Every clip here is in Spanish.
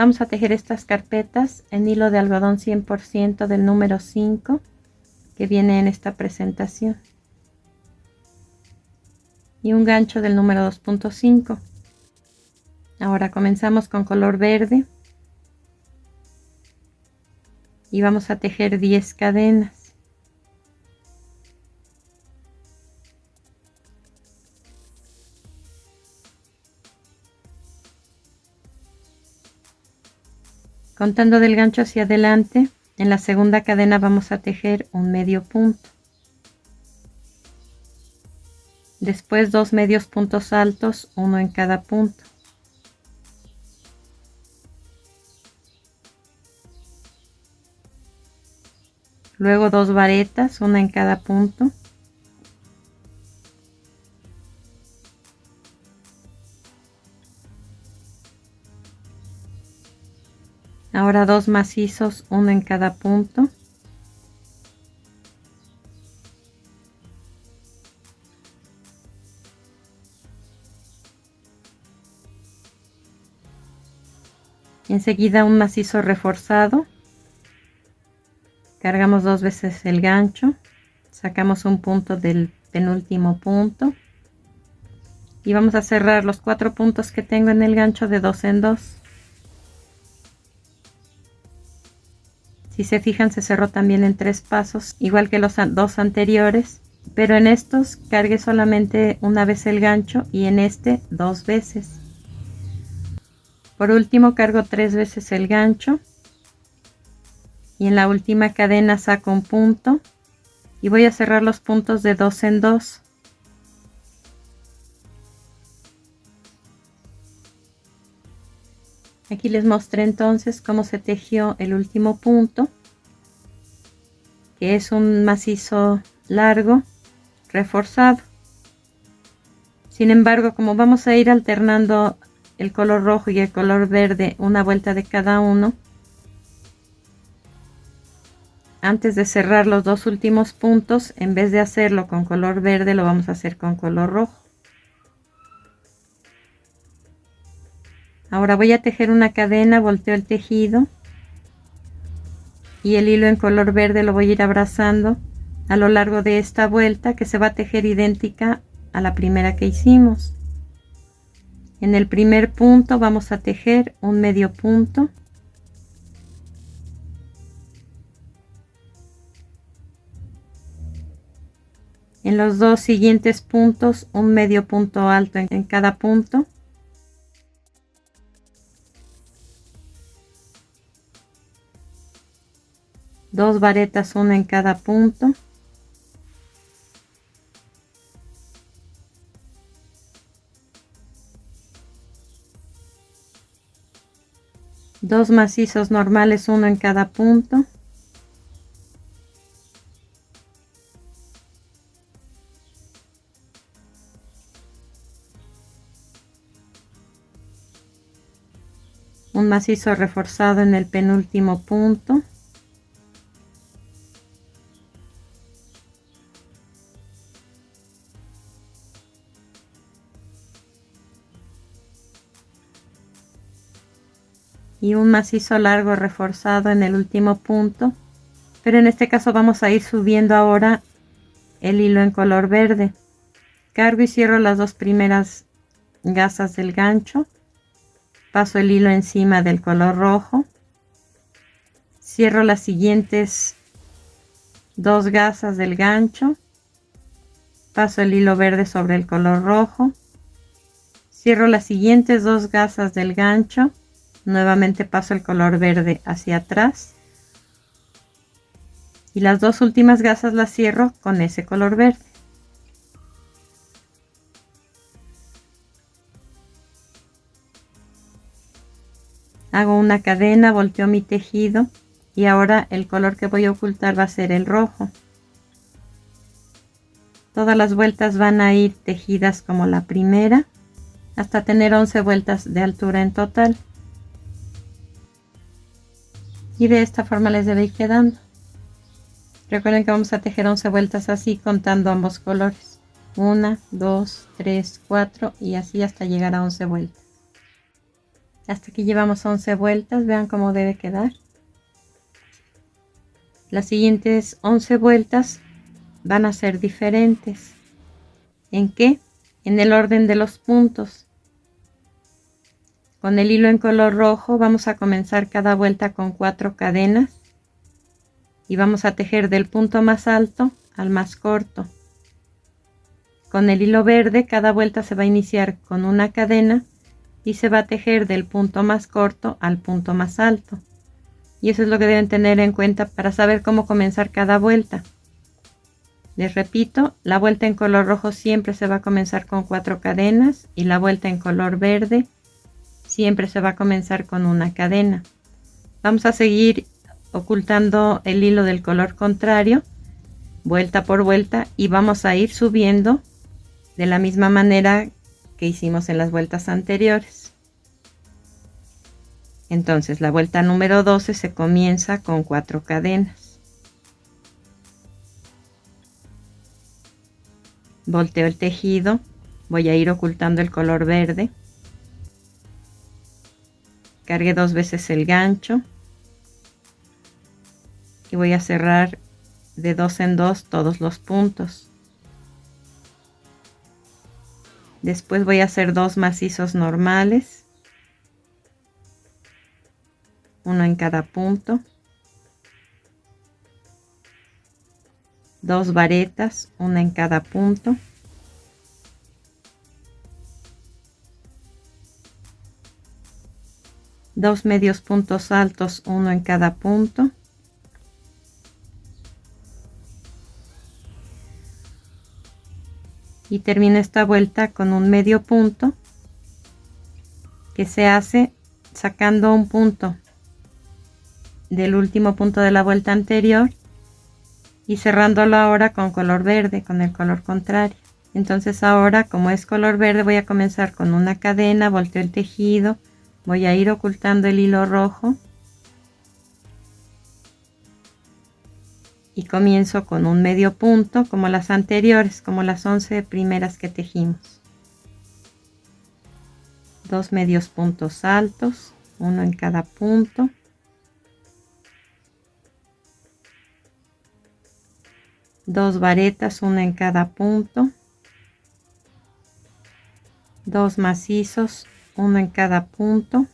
Vamos a tejer estas carpetas en hilo de algodón 100% del número 5 que viene en esta presentación y un gancho del número 2.5. Ahora comenzamos con color verde y vamos a tejer 10 cadenas. Contando del gancho hacia adelante, en la segunda cadena vamos a tejer un medio punto. Después 2 medios puntos altos, uno en cada punto. Luego 2 varetas, una en cada punto. Ahora 2 macizos, uno en cada punto. Enseguida un macizo reforzado. Cargamos 2 veces el gancho. Sacamos un punto del penúltimo punto. Y vamos a cerrar los 4 puntos que tengo en el gancho de 2 en 2. Si se fijan, se cerró también en 3 pasos, igual que los 2 anteriores, pero en estos cargué solamente una vez el gancho y en este 2 veces. Por último cargo 3 veces el gancho y en la última cadena saco un punto y voy a cerrar los puntos de 2 en 2. Aquí les mostré entonces cómo se tejió el último punto, que es un macizo largo reforzado. Sin embargo, como vamos a ir alternando el color rojo y el color verde una vuelta de cada uno, antes de cerrar los 2 últimos puntos, en vez de hacerlo con color verde, lo vamos a hacer con color rojo. Ahora voy a tejer una cadena, volteo el tejido y el hilo en color verde lo voy a ir abrazando a lo largo de esta vuelta que se va a tejer idéntica a la primera que hicimos. En el primer punto vamos a tejer un medio punto. En los 2 siguientes puntos un medio punto alto en cada punto. Dos varetas, una en cada punto. Dos macizos normales, uno en cada punto. Un macizo reforzado en el penúltimo punto. Y un macizo largo reforzado en el último punto, pero en este caso vamos a ir subiendo ahora el hilo en color verde. Cargo y cierro las 2 primeras gasas del gancho, paso el hilo encima del color rojo, cierro las siguientes 2 gasas del gancho, paso el hilo verde sobre el color rojo, cierro las siguientes 2 gasas del gancho, nuevamente paso el color verde hacia atrás y las 2 últimas gasas las cierro con ese color verde. Hago una cadena, volteo mi tejido y ahora el color que voy a ocultar va a ser el rojo. Todas las vueltas van a ir tejidas como la primera hasta tener 11 vueltas de altura en total. Y de esta forma les debe ir quedando. Recuerden que vamos a tejer 11 vueltas así contando ambos colores. 1, 2, 3, 4 y así hasta llegar a 11 vueltas. Hasta aquí llevamos 11 vueltas, vean cómo debe quedar. Las siguientes 11 vueltas van a ser diferentes. ¿En qué? En el orden de los puntos. Con el hilo en color rojo vamos a comenzar cada vuelta con 4 cadenas y vamos a tejer del punto más alto al más corto. Con el hilo verde cada vuelta se va a iniciar con una cadena y se va a tejer del punto más corto al punto más alto. Y eso es lo que deben tener en cuenta para saber cómo comenzar cada vuelta. Les repito, la vuelta en color rojo siempre se va a comenzar con 4 cadenas y la vuelta en color verde siempre se va a comenzar con una cadena. Vamos a seguir ocultando el hilo del color contrario, vuelta por vuelta, y vamos a ir subiendo de la misma manera que hicimos en las vueltas anteriores. Entonces la vuelta número 12 se comienza con 4 cadenas. Volteo el tejido, voy a ir ocultando el color verde. Cargué 2 veces el gancho y voy a cerrar de 2 en 2 todos los puntos. Después voy a hacer 2 macizos normales, uno en cada punto, 2 varetas, una en cada punto, dos medios puntos altos, uno en cada punto, y termino esta vuelta con un medio punto que se hace sacando un punto del último punto de la vuelta anterior y cerrándolo ahora con color verde, con el color contrario. Entonces ahora, como es color verde, voy a comenzar con una cadena, volteo el tejido, voy a ir ocultando el hilo rojo y comienzo con un medio punto como las anteriores, como las 11 primeras que tejimos. 2 medios puntos altos, uno en cada punto, dos varetas, una en cada punto, 2 macizos, uno en cada punto,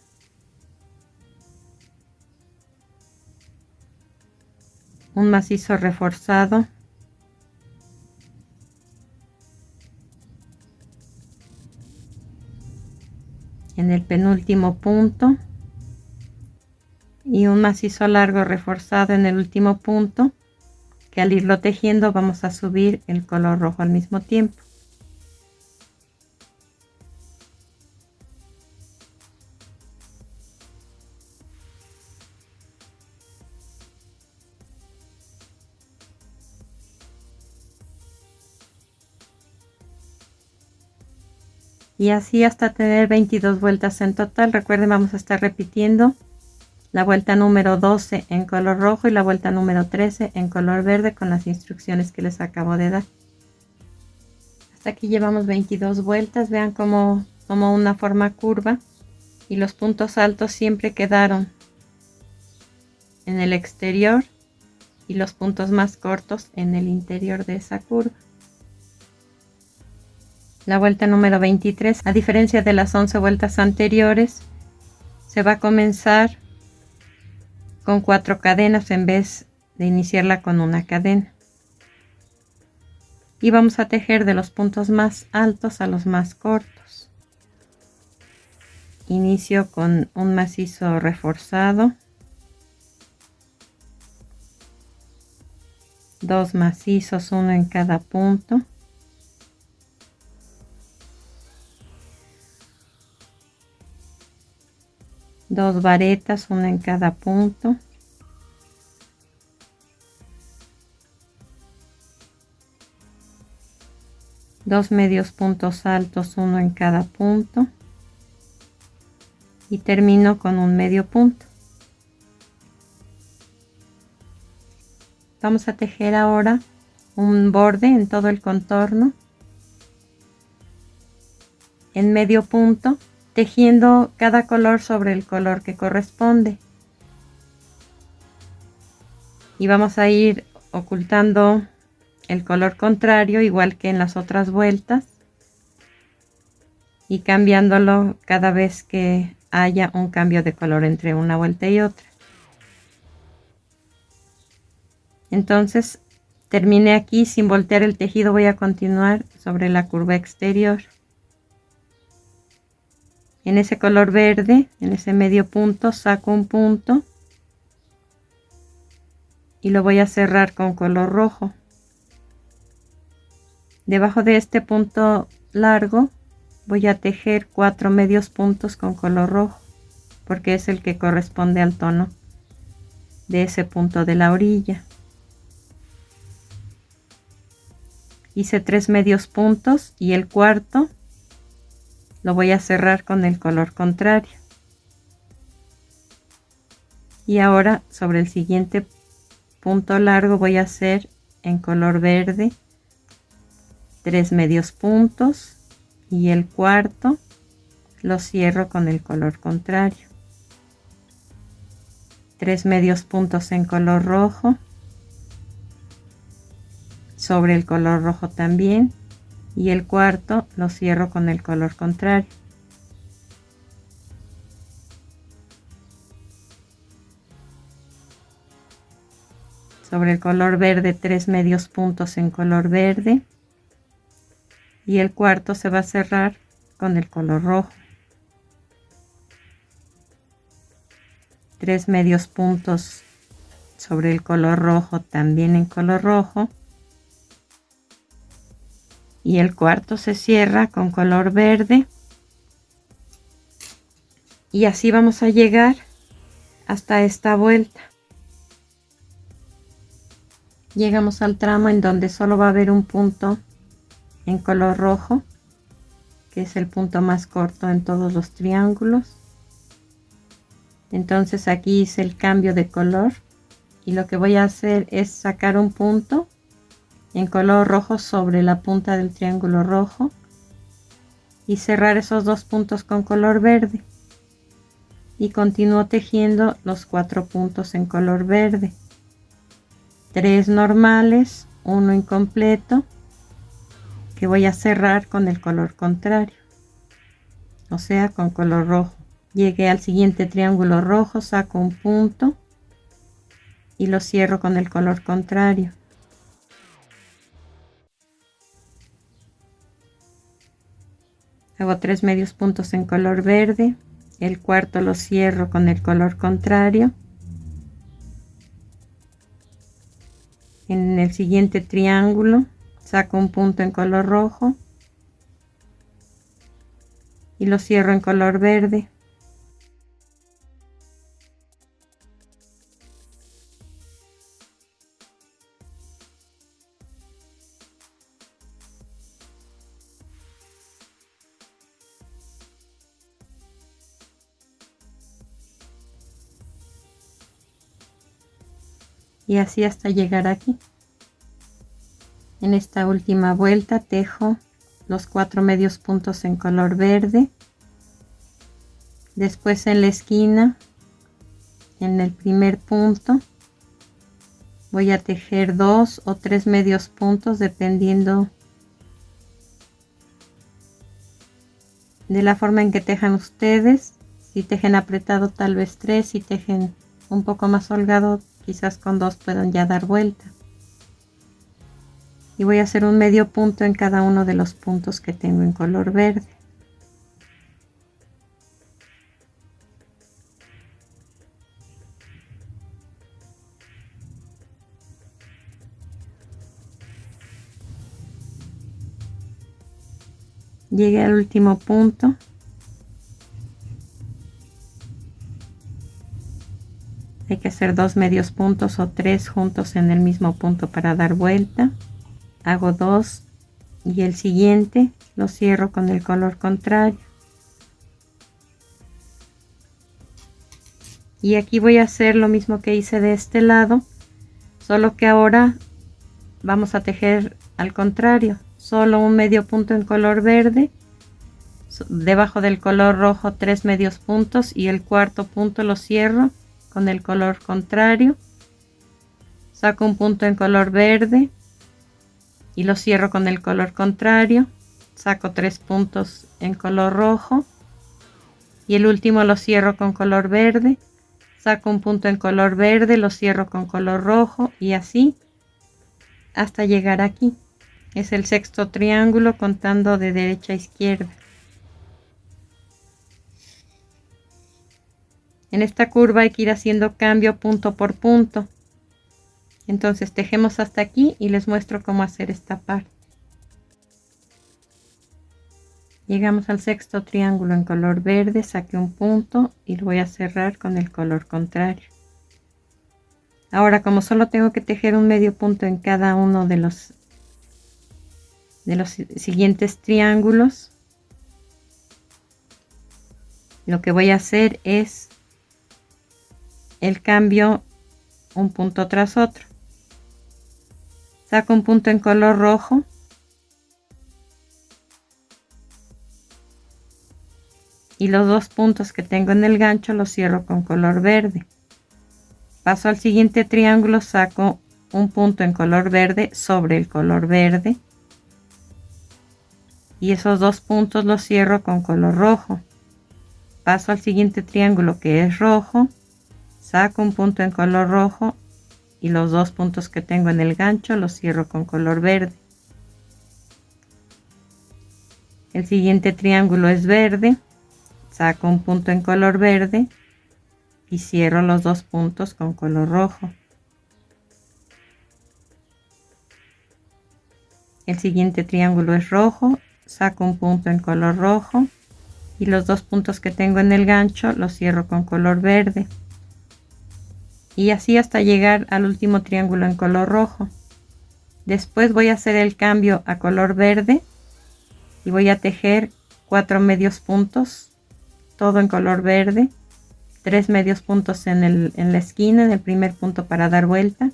un macizo reforzado, en el penúltimo punto y un macizo largo reforzado en el último punto, que al irlo tejiendo vamos a subir el color rojo al mismo tiempo. Y así hasta tener 22 vueltas en total. Recuerden, vamos a estar repitiendo la vuelta número 12 en color rojo y la vuelta número 13 en color verde con las instrucciones que les acabo de dar. Hasta aquí llevamos 22 vueltas. Vean cómo tomó una forma curva y los puntos altos siempre quedaron en el exterior y los puntos más cortos en el interior de esa curva. La vuelta número 23, a diferencia de las 11 vueltas anteriores, se va a comenzar con 4 cadenas en vez de iniciarla con una cadena. Y vamos a tejer de los puntos más altos a los más cortos. Inicio con un macizo reforzado, 2 macizos, uno en cada punto, dos varetas, una en cada punto, dos medios puntos altos, uno en cada punto, y termino con un medio punto. Vamos a tejer ahora un borde en todo el contorno. En medio punto tejiendo cada color sobre el color que corresponde. Y vamos a ir ocultando el color contrario igual que en las otras vueltas y cambiándolo cada vez que haya un cambio de color entre una vuelta y otra. Entonces terminé aquí. Sin voltear el tejido voy a continuar sobre la curva exterior. En ese color verde, en ese medio punto, saco un punto y lo voy a cerrar con color rojo. Debajo de este punto largo voy a tejer 4 medios puntos con color rojo, porque es el que corresponde al tono de ese punto de la orilla. Hice 3 medios puntos y el cuarto lo voy a cerrar con el color contrario. Y ahora sobre el siguiente punto largo voy a hacer en color verde 3 medios puntos y el cuarto lo cierro con el color contrario. 3 medios puntos en color rojo, sobre el color rojo también, y el cuarto lo cierro con el color contrario. Sobre el color verde 3 medios puntos en color verde y el cuarto se va a cerrar con el color rojo. 3 medios puntos sobre el color rojo también en color rojo y el cuarto se cierra con color verde, y así vamos a llegar hasta esta vuelta. Llegamos al tramo en donde solo va a haber un punto en color rojo, que es el punto más corto en todos los triángulos. Entonces aquí hice el cambio de color y lo que voy a hacer es sacar un punto en color rojo sobre la punta del triángulo rojo y cerrar esos dos puntos con color verde, y continúo tejiendo los 4 puntos en color verde, 3 normales, 1 incompleto, que voy a cerrar con el color contrario, o sea con color rojo. Llegué al siguiente triángulo rojo, saco un punto y lo cierro con el color contrario. Hago 3 medios puntos en color verde, el cuarto lo cierro con el color contrario. En el siguiente triángulo saco un punto en color rojo y lo cierro en color verde. Y así hasta llegar aquí. En esta última vuelta tejo los 4 medios puntos en color verde. Después en la esquina, en el primer punto, voy a tejer 2 o 3 medios puntos dependiendo de la forma en que tejan ustedes. Si tejen apretado tal vez 3, si tejen un poco más holgado quizás con 2 puedan ya dar vuelta. Y voy a hacer un medio punto en cada uno de los puntos que tengo en color verde. Llegué al último punto. Hay que hacer 2 medios puntos o 3 juntos en el mismo punto para dar vuelta. Hago 2 y el siguiente lo cierro con el color contrario. Y aquí voy a hacer lo mismo que hice de este lado, solo que ahora vamos a tejer al contrario. Solo un medio punto en color verde debajo del color rojo 3 medios puntos y el cuarto punto lo cierro con el color contrario, saco un punto en color verde y lo cierro con el color contrario, saco 3 puntos en color rojo y el último lo cierro con color verde, saco un punto en color verde, lo cierro con color rojo y así hasta llegar aquí. Es el sexto triángulo contando de derecha a izquierda. En esta curva hay que ir haciendo cambio punto por punto. Entonces tejemos hasta aquí y les muestro cómo hacer esta parte. Llegamos al sexto triángulo en color verde, saqué un punto y lo voy a cerrar con el color contrario. Ahora, como solo tengo que tejer un medio punto en cada uno de los siguientes triángulos, lo que voy a hacer es el cambio un punto tras otro. Saco un punto en color rojo y los dos puntos que tengo en el gancho los cierro con color verde. Paso al siguiente triángulo, saco un punto en color verde sobre el color verde y esos dos puntos los cierro con color rojo. Paso al siguiente triángulo que es rojo, saco un punto en color rojo y los dos puntos que tengo en el gancho los cierro con color verde. El siguiente triángulo es verde, saco un punto en color verde y cierro los dos puntos con color rojo. El siguiente triángulo es rojo, saco un punto en color rojo y los dos puntos que tengo en el gancho los cierro con color verde. Y así hasta llegar al último triángulo en color rojo. Después voy a hacer el cambio a color verde y voy a tejer 4 medios puntos, todo en color verde, 3 medios puntos en la esquina, en el primer punto para dar vuelta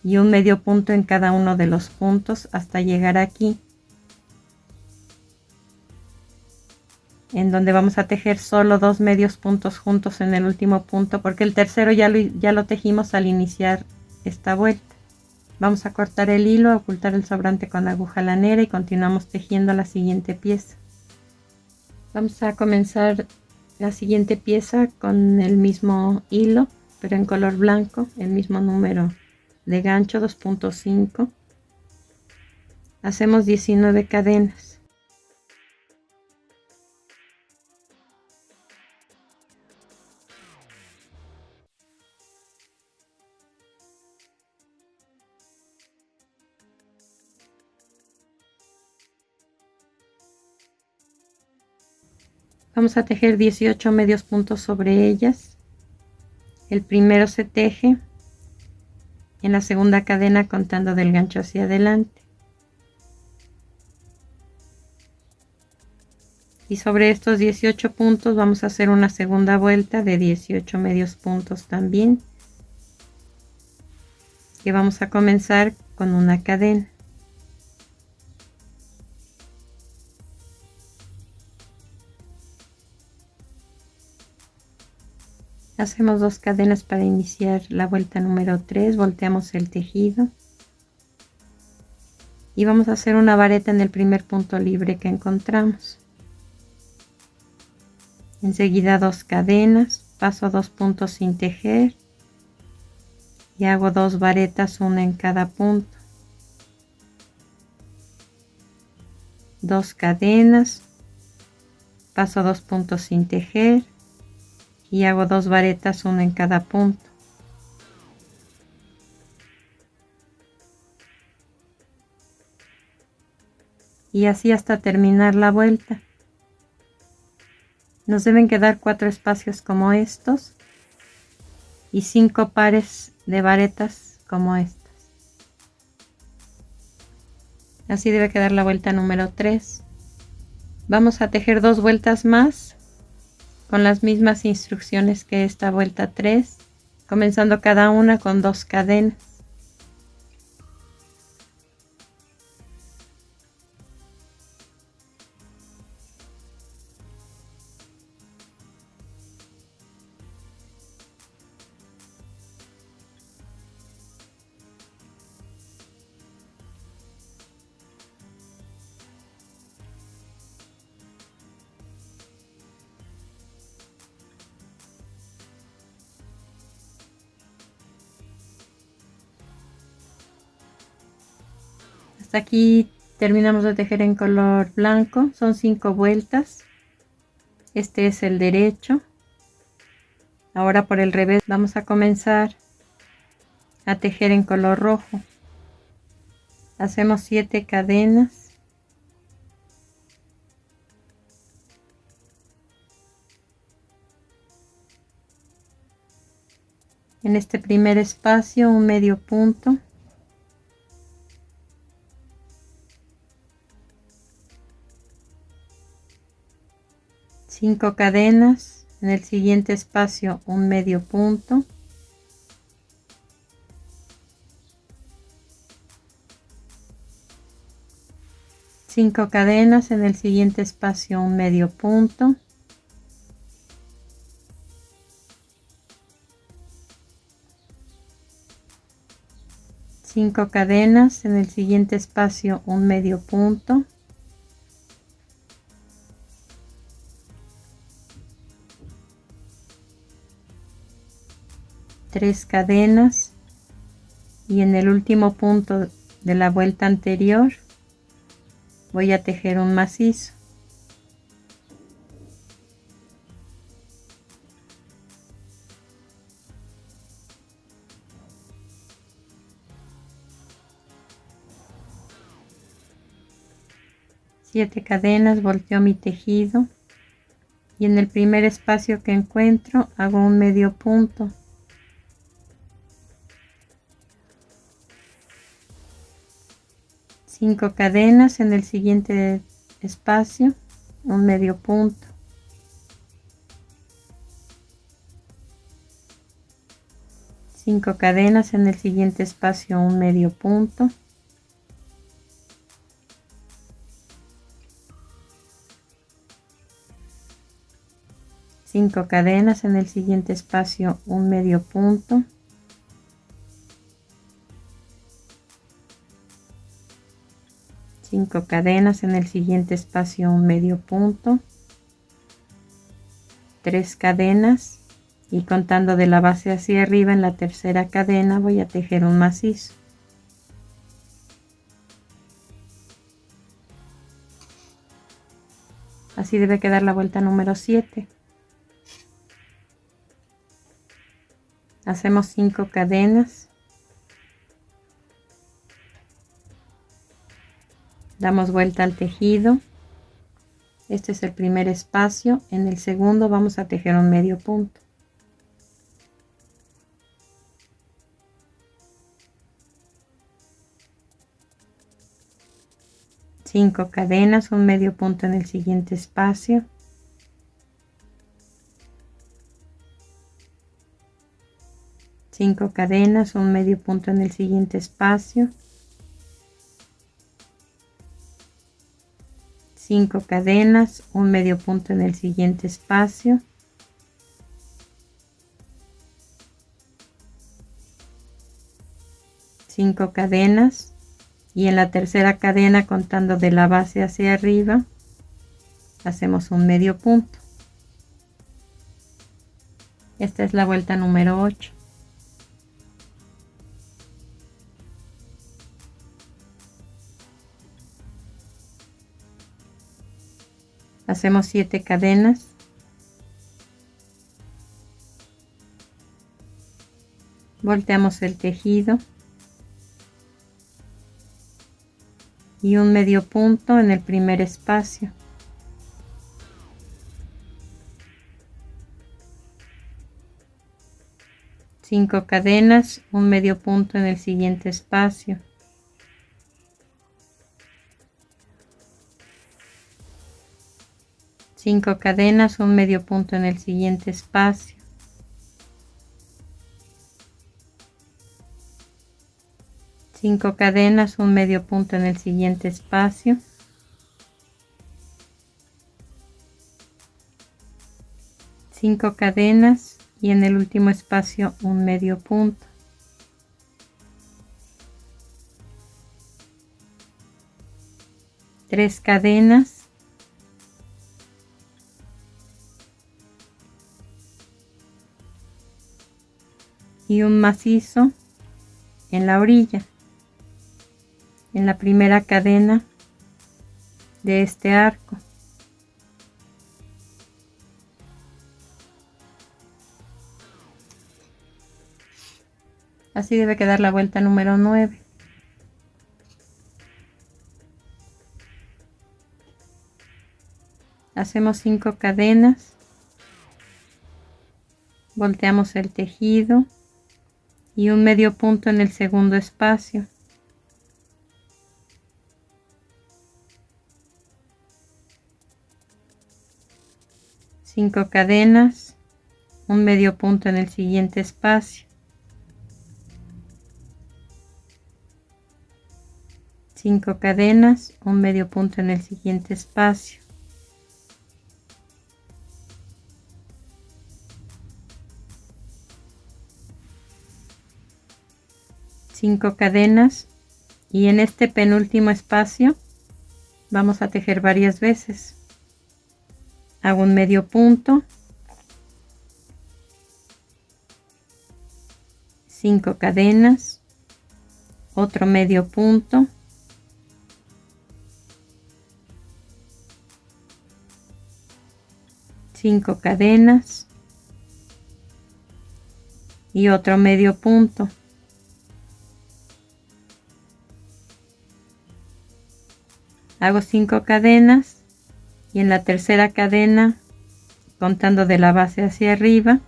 y un medio punto en cada uno de los puntos hasta llegar aquí, en donde vamos a tejer solo 2 medios puntos juntos en el último punto, porque el tercero ya lo tejimos al iniciar esta vuelta. Vamos a cortar el hilo, a ocultar el sobrante con aguja lanera y continuamos tejiendo la siguiente pieza. Vamos a comenzar la siguiente pieza con el mismo hilo, pero en color blanco, el mismo número de gancho, 2.5. Hacemos 19 cadenas. Vamos a tejer 18 medios puntos sobre ellas. El primero se teje en la segunda cadena contando del gancho hacia adelante. Y sobre estos 18 puntos vamos a hacer una segunda vuelta de 18 medios puntos también, que vamos a comenzar con una cadena. Hacemos 2 cadenas para iniciar la vuelta número 3, volteamos el tejido y vamos a hacer una vareta en el primer punto libre que encontramos. Enseguida 2 cadenas, paso 2 puntos sin tejer y hago 2 varetas, una en cada punto. 2 cadenas, paso 2 puntos sin tejer y hago 2 varetas, una en cada punto. Y así hasta terminar la vuelta. Nos deben quedar 4 espacios como estos y 5 pares de varetas como estas. Así debe quedar la vuelta número 3. Vamos a tejer 2 vueltas más con las mismas instrucciones que esta vuelta 3, comenzando cada una con 2 cadenas. Hasta aquí terminamos de tejer en color blanco. Son 5 vueltas. Este es el derecho. Ahora por el revés vamos a comenzar a tejer en color rojo. Hacemos 7 cadenas. En este primer espacio un medio punto. Cinco cadenas. En el siguiente espacio un medio punto. Cinco cadenas. En el siguiente espacio un medio punto. Cinco cadenas. En el siguiente espacio un medio punto. Tres cadenas, y en el último punto de la vuelta anterior voy a tejer un macizo. Siete cadenas, volteo mi tejido y en el primer espacio que encuentro hago un medio punto. Cinco cadenas, en el siguiente espacio un medio punto. Cinco cadenas, en el siguiente espacio un medio punto. Cinco cadenas, en el siguiente espacio un medio punto. Cinco cadenas, en el siguiente espacio un medio punto. Tres cadenas, y contando de la base hacia arriba en la tercera cadena voy a tejer un macizo. Así debe quedar la vuelta número 7. Hacemos 5 cadenas. Damos vuelta al tejido. Este es el primer espacio. En el segundo vamos a tejer un medio punto. Cinco cadenas, un medio punto en el siguiente espacio. Cinco cadenas, un medio punto en el siguiente espacio. 5 cadenas, un medio punto en el siguiente espacio. Cinco cadenas, y en la tercera cadena, contando de la base hacia arriba, hacemos un medio punto. Esta es la vuelta número 8. Hacemos 7 cadenas. Volteamos el tejido y un medio punto en el primer espacio. Cinco cadenas, un medio punto en el siguiente espacio. Cinco cadenas, un medio punto en el siguiente espacio. Cinco cadenas, un medio punto en el siguiente espacio. Cinco cadenas, y en el último espacio un medio punto. Tres cadenas. Y un macizo en la orilla. en la primera cadena de este arco. Así debe quedar la vuelta número 9. Hacemos 5 cadenas, volteamos el tejido y un medio punto en el segundo espacio. Cinco cadenas, un medio punto en el siguiente espacio. 5 cadenas, un medio punto en el siguiente espacio. Cinco cadenas y en este penúltimo espacio vamos a tejer varias veces. Hago un medio punto, 5 cadenas, otro medio punto, cinco cadenas y otro medio punto. Hago 5 cadenas y en la tercera cadena, contando de la base hacia arriba,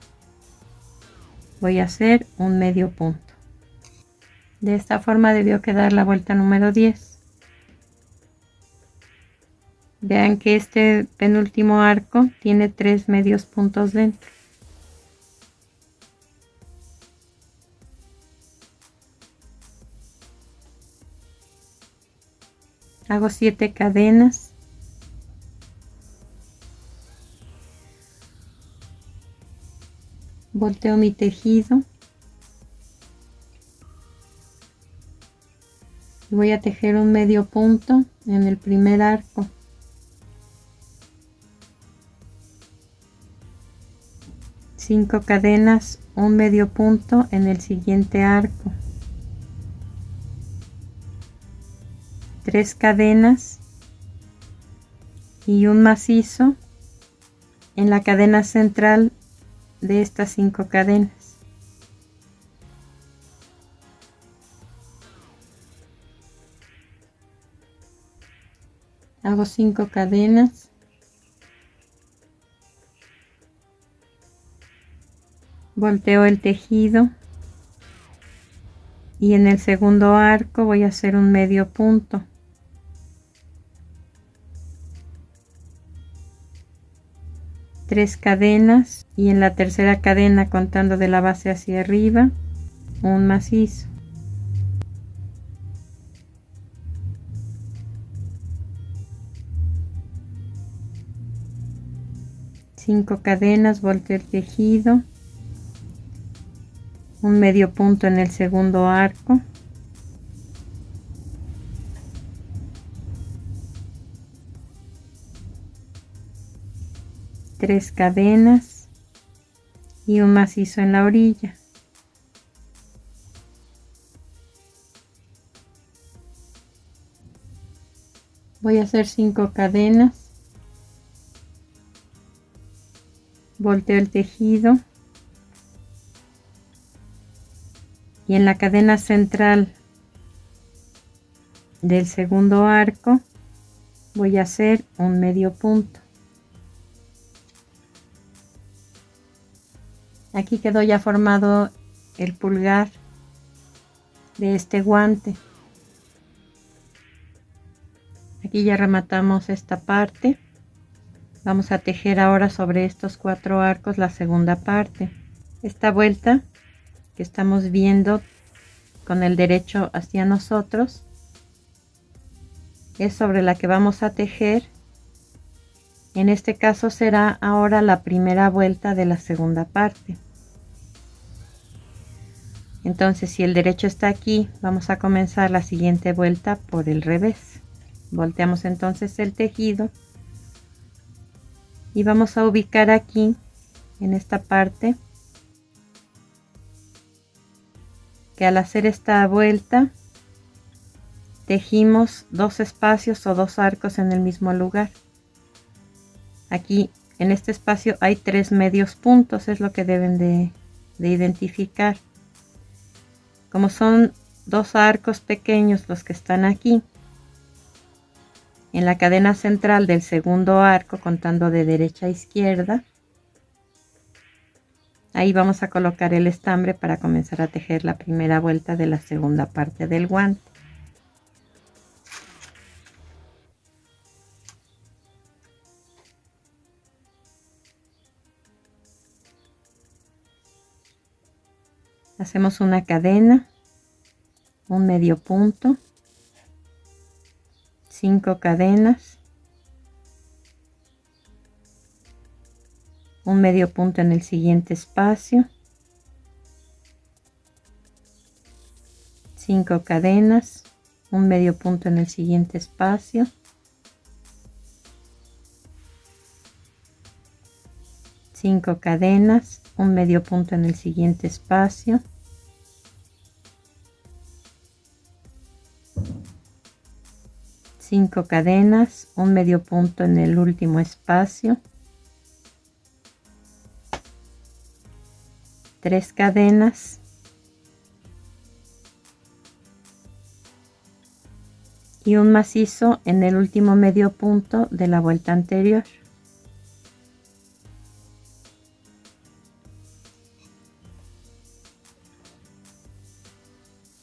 voy a hacer un medio punto. De esta forma debió quedar la vuelta número 10. Vean que este penúltimo arco tiene 3 medios puntos dentro. Hago 7 cadenas. Volteo mi tejido. Y voy a tejer un medio punto en el primer arco. Cinco cadenas, un medio punto en el siguiente arco. 3 cadenas y un macizo en la cadena central de estas 5 cadenas. Hago 5 cadenas, volteo el tejido y en el segundo arco voy a hacer un medio punto. Tres cadenas y en la tercera cadena, contando de la base hacia arriba, un macizo. Cinco cadenas, volteo el tejido, un medio punto en el segundo arco, tres cadenas y un macizo en la orilla. Voy a hacer 5 cadenas, volteo el tejido y en la cadena central del segundo arco voy a hacer un medio punto. Aquí quedó ya formado el pulgar de este guante. Aquí ya rematamos esta parte. Vamos a tejer ahora sobre estos 4 arcos la segunda parte. Esta vuelta que estamos viendo con el derecho hacia nosotros es sobre la que vamos a tejer. En este caso será ahora la primera vuelta de la segunda parte. Entonces, si el derecho está aquí, vamos a comenzar la siguiente vuelta por el revés. Volteamos entonces el tejido y vamos a ubicar aquí, en esta parte, que al hacer esta vuelta tejimos 2 espacios o 2 arcos en el mismo lugar. Aquí en este espacio hay 3 medios puntos, es lo que deben de identificar. Como son 2 arcos pequeños los que están aquí, en la cadena central del segundo arco, contando de derecha a izquierda, ahí vamos a colocar el estambre para comenzar a tejer la primera vuelta de la segunda parte del guante. Hacemos una cadena, un medio punto, 5 cadenas, un medio punto en el siguiente espacio, 5 cadenas, un medio punto en el siguiente espacio, 5 cadenas, un medio punto en el siguiente espacio, 5 cadenas, un medio punto en el último espacio, 3 cadenas y un macizo en el último medio punto de la vuelta anterior.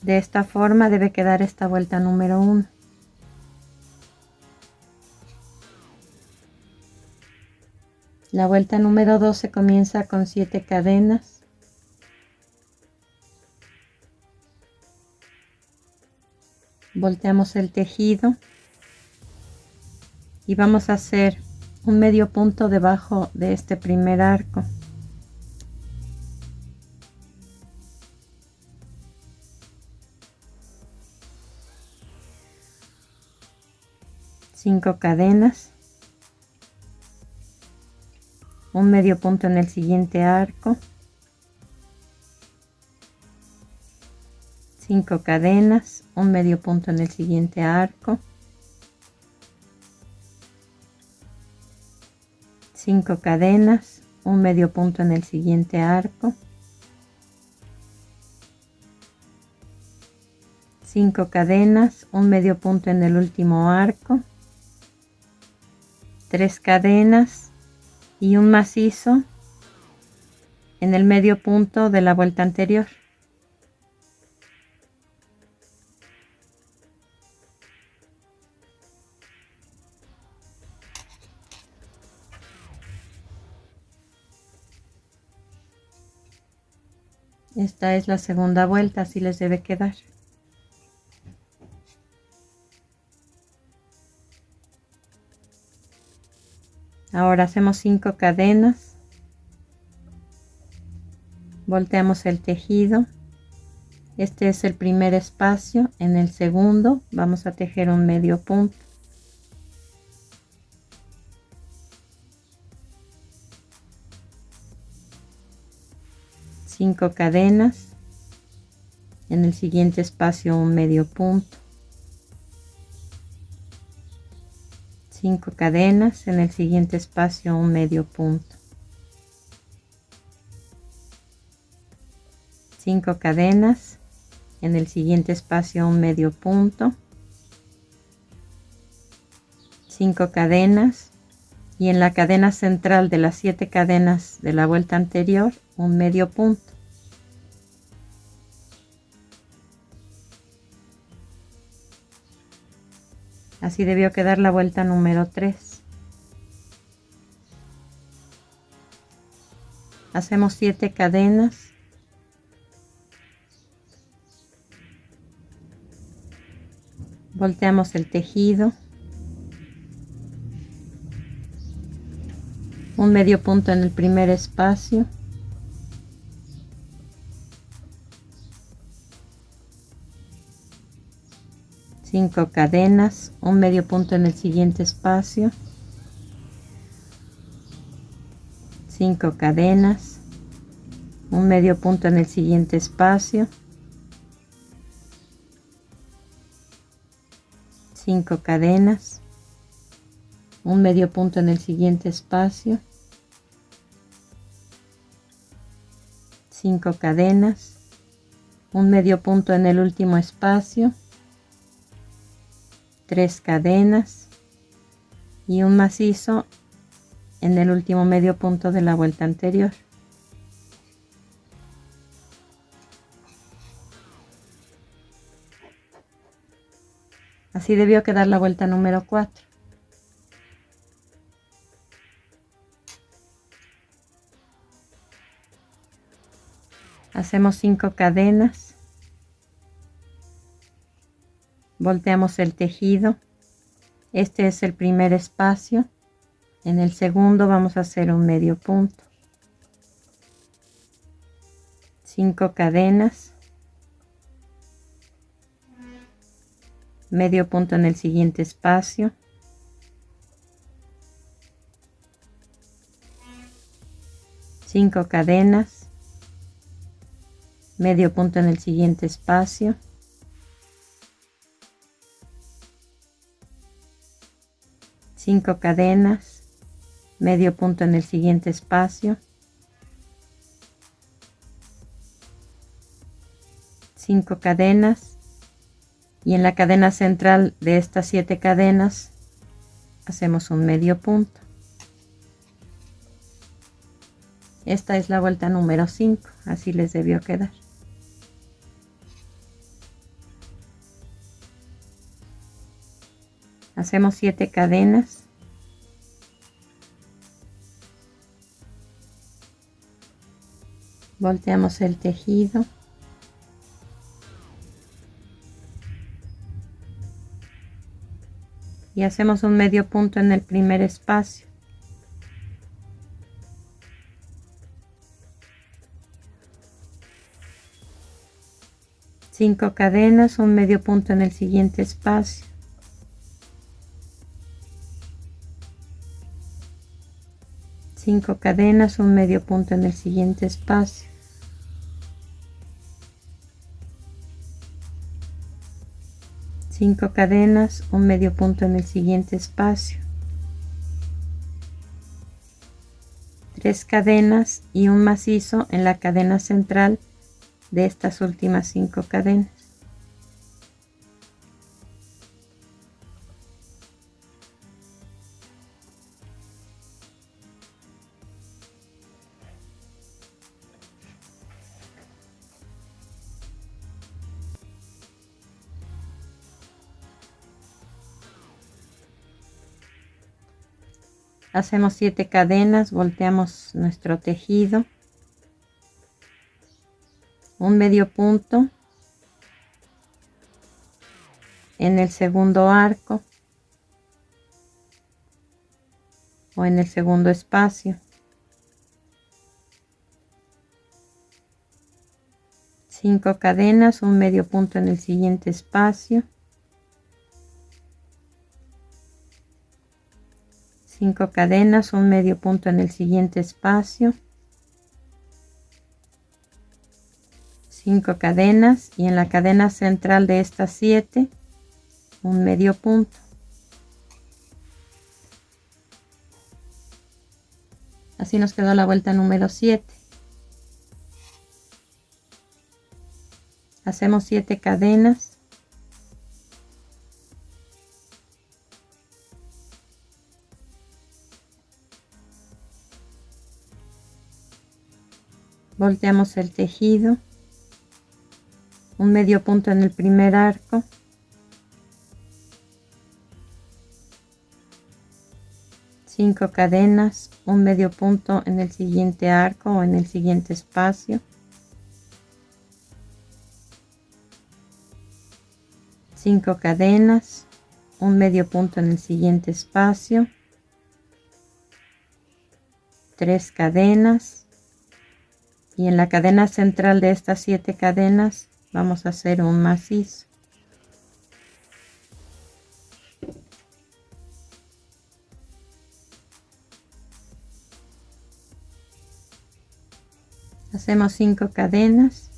De esta forma debe quedar esta vuelta número 1. La vuelta número 2 se comienza con 7 cadenas. Volteamos el tejido y vamos a hacer un medio punto debajo de este primer arco. Cinco cadenas, un medio punto en el siguiente arco, 5 cadenas, un medio punto en el siguiente arco, 5 cadenas, un medio punto en el siguiente arco, 5 cadenas, un medio punto en el último arco, 3 cadenas y un macizo en el medio punto de la vuelta anterior. Esta es la segunda vuelta, así les debe quedar. Ahora hacemos 5 cadenas, volteamos el tejido. Este es el primer espacio. En el segundo vamos a tejer un medio punto. Cinco cadenas, en el siguiente espacio un medio punto, 5 cadenas, en el siguiente espacio un medio punto, 5 cadenas, en el siguiente espacio un medio punto, 5 cadenas y en la cadena central de las 7 cadenas de la vuelta anterior un medio punto. Así debió quedar la vuelta número 3. Hacemos 7 cadenas, volteamos el tejido, un medio punto en el primer espacio, cinco cadenas, un medio punto en el siguiente espacio, 5 cadenas, un medio punto en el siguiente espacio, 5 cadenas, un medio punto en el siguiente espacio, 5 cadenas, un medio punto en el último espacio, 3 cadenas y un macizo en el último medio punto de la vuelta anterior. Así debió quedar la vuelta número 4. Hacemos 5 cadenas, volteamos el tejido. Este es el primer espacio. En el segundo vamos a hacer un medio punto. 5 cadenas, medio punto en el siguiente espacio, 5 cadenas, medio punto en el siguiente espacio, 5 cadenas, medio punto en el siguiente espacio, 5 cadenas y en la cadena central de estas 7 cadenas hacemos un medio punto. Esta es la vuelta número 5, así les debió quedar. Hacemos 7 cadenas, volteamos el tejido, y hacemos un medio punto en el primer espacio. Cinco cadenas, un medio punto en el siguiente espacio. 5 cadenas, un medio punto en el siguiente espacio. 5 cadenas, un medio punto en el siguiente espacio. 3 cadenas y un macizo en la cadena central de estas últimas 5 cadenas. Hacemos 7 cadenas, volteamos nuestro tejido, un medio punto en el segundo arco o en el segundo espacio. 5 cadenas, un medio punto en el siguiente espacio. 5 cadenas, un medio punto en el siguiente espacio. 5 cadenas y en la cadena central de estas 7 un medio punto. Así nos quedó la vuelta número 7. Hacemos 7 cadenas. Volteamos el tejido, un medio punto en el primer arco, 5 cadenas, un medio punto en el siguiente arco o en el siguiente espacio, 5 cadenas, un medio punto en el siguiente espacio, 3 cadenas. Y en la cadena central de estas 7 cadenas vamos a hacer un macizo. Hacemos 5 cadenas.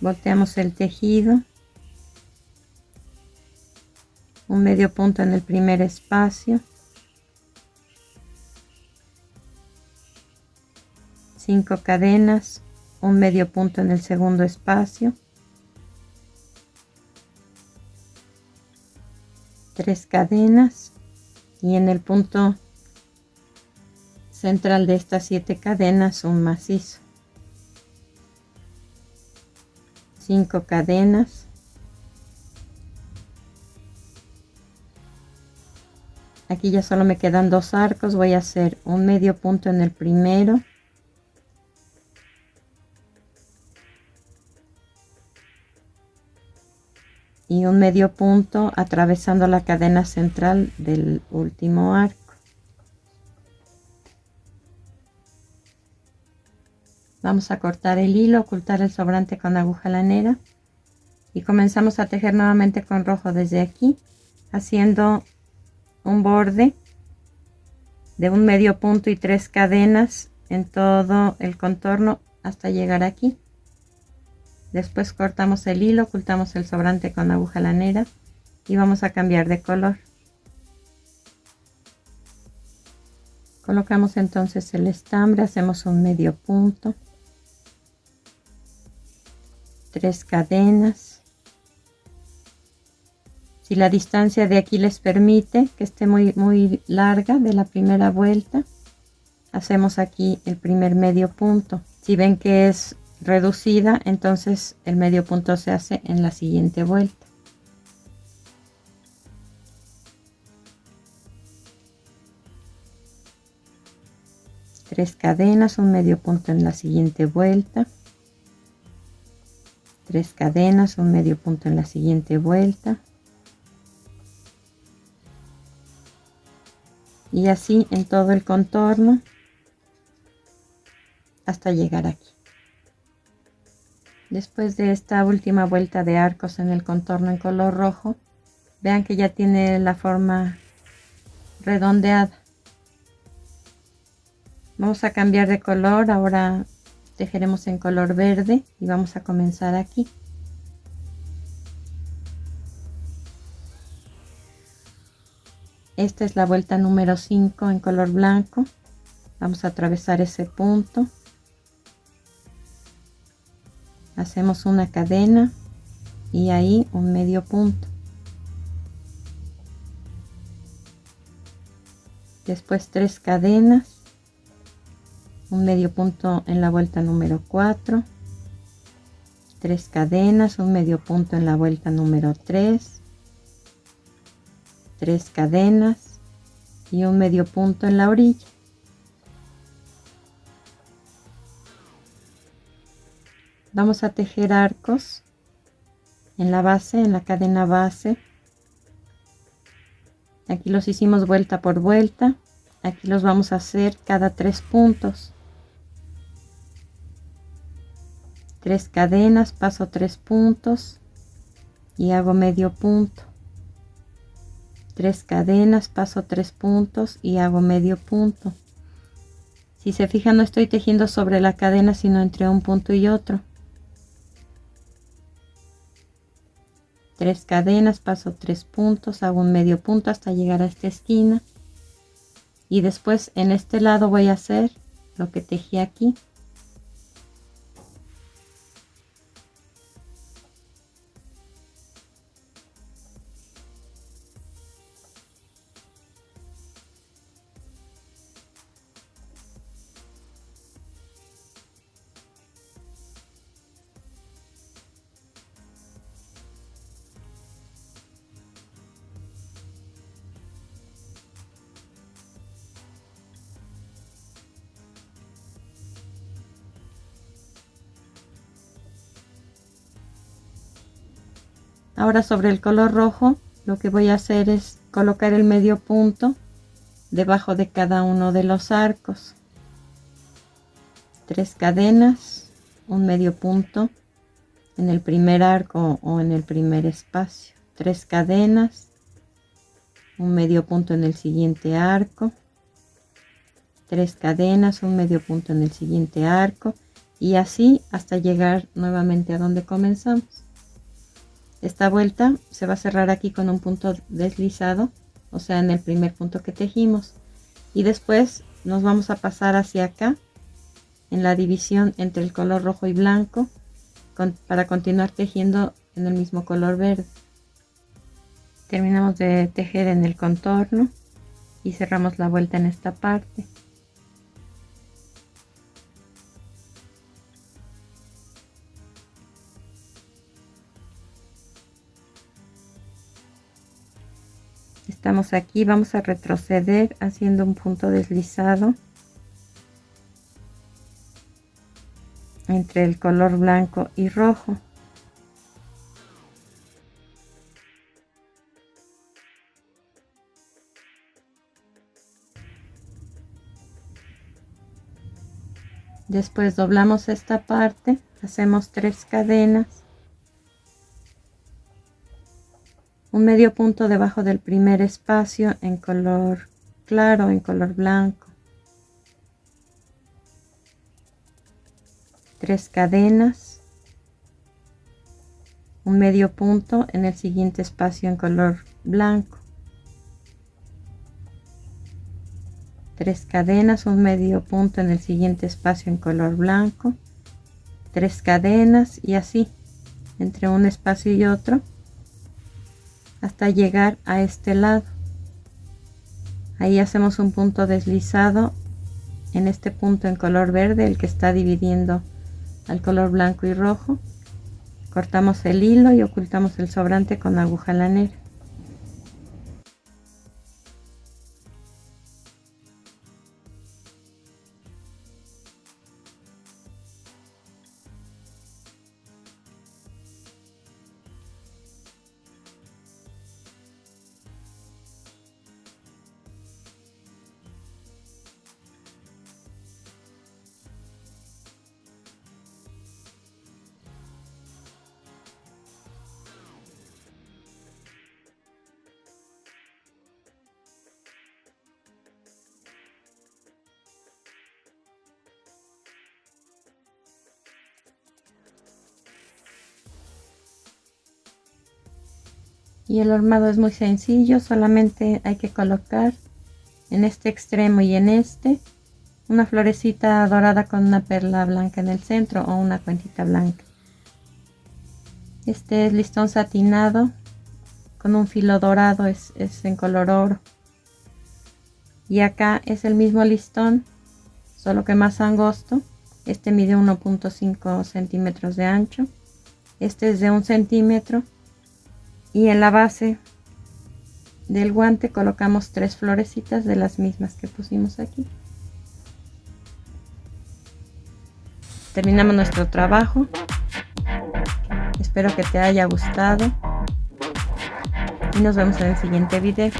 Volteamos el tejido. un medio punto en el primer espacio, 5 cadenas, un medio punto en el segundo espacio, 3 cadenas y en el punto central de estas 7 cadenas un macizo, 5 cadenas, aquí ya solo me quedan 2 arcos, voy a hacer un medio punto en el primero, y un medio punto atravesando la cadena central del último arco. Vamos a cortar el hilo, ocultar el sobrante con aguja lanera y comenzamos a tejer nuevamente con rojo desde aquí, haciendo un borde de un medio punto y 3 cadenas en todo el contorno hasta llegar aquí. Después cortamos el hilo, ocultamos el sobrante con aguja lanera y vamos a cambiar de color. Colocamos entonces el estambre, hacemos un medio punto, 3 cadenas. Si la distancia de aquí les permite que esté muy larga de la primera vuelta, hacemos aquí el primer medio punto. Si ven que es reducida, entonces el medio punto se hace en la siguiente vuelta. Tres cadenas, un medio punto en la siguiente vuelta, 3 cadenas, un medio punto en la siguiente vuelta, y así en todo el contorno hasta llegar aquí. Después de esta última vuelta de arcos en el contorno en color rojo, vean que ya tiene la forma redondeada. Vamos a cambiar de color, ahora tejeremos en color verde y vamos a comenzar aquí. Esta es la vuelta número 5 en color blanco. Vamos a atravesar ese punto. Hacemos una cadena y ahí un medio punto. Después 3 cadenas, un medio punto en la vuelta número 4, 3 cadenas, un medio punto en la vuelta número 3, 3 cadenas y un medio punto en la orilla. Vamos a tejer arcos en la base, en la cadena base. Aquí los hicimos vuelta por vuelta. Aquí los vamos a hacer cada 3 puntos. 3 cadenas, paso 3 puntos y hago medio punto. 3 cadenas, paso 3 puntos y hago medio punto. Si se fijan, no estoy tejiendo sobre la cadena, sino entre un punto y otro. 3 cadenas, paso 3 puntos, hago un medio punto hasta llegar a esta esquina y después en este lado voy a hacer lo que tejí aquí. Ahora sobre el color rojo lo que voy a hacer es colocar el medio punto debajo de cada uno de los arcos. 3 cadenas, un medio punto en el primer arco o en el primer espacio. 3 cadenas, un medio punto en el siguiente arco. 3 cadenas, un medio punto en el siguiente arco y así hasta llegar nuevamente a donde comenzamos. Esta vuelta se va a cerrar aquí con un punto deslizado, o sea, en el primer punto que tejimos, y después nos vamos a pasar hacia acá en la división entre el color rojo y blanco para continuar tejiendo en el mismo color verde. Terminamos de tejer en el contorno y cerramos la vuelta en esta parte. Estamos aquí, vamos a retroceder haciendo un punto deslizado entre el color blanco y rojo. Después doblamos esta parte, hacemos 3 cadenas, un medio punto debajo del primer espacio en color claro, en color blanco, 3 cadenas, un medio punto en el siguiente espacio en color blanco, 3 cadenas, un medio punto en el siguiente espacio en color blanco, 3 cadenas y así entre un espacio y otro hasta llegar a este lado. Ahí hacemos un punto deslizado en este punto en color verde, el que está dividiendo al color blanco y rojo. Cortamos el hilo y ocultamos el sobrante con aguja lanera. Y el armado es muy sencillo, solamente hay que colocar en este extremo y en este una florecita dorada con una perla blanca en el centro o una cuentita blanca. Este es listón satinado con un filo dorado, es en color oro. Y acá es el mismo listón, solo que más angosto. Este mide 1.5 centímetros de ancho, este es de 1 centímetro. Y en la base del guante colocamos 3 florecitas de las mismas que pusimos aquí. Terminamos nuestro trabajo. Espero que te haya gustado y nos vemos en el siguiente video.